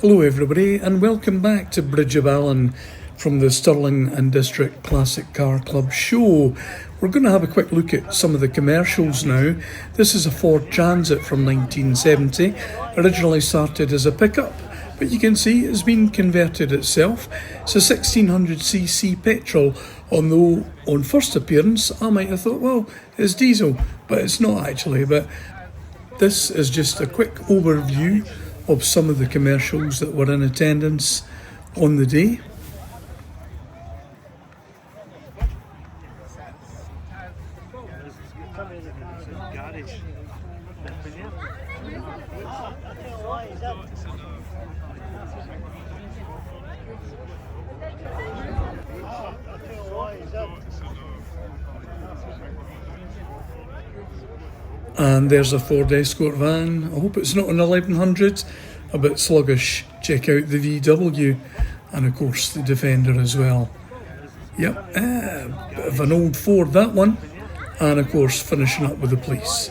Hello everybody and welcome back to Bridge of Allan from the Stirling and District Classic Car Club show. We're going to have a quick look at some of the commercials now. This is a Ford Transit from 1970, originally started as a pickup, but you can see it's been converted itself. It's a 1600cc petrol, although on first appearance I might have thought, well, it's diesel, but it's not actually. But this is just a quick overview of some of the commercials that were in attendance on the day. And there's a Ford Escort van. I hope it's not an 1100, a bit sluggish. Check out the VW and of course the Defender as well. Yep, bit of an old Ford that one. And of course finishing up with the police.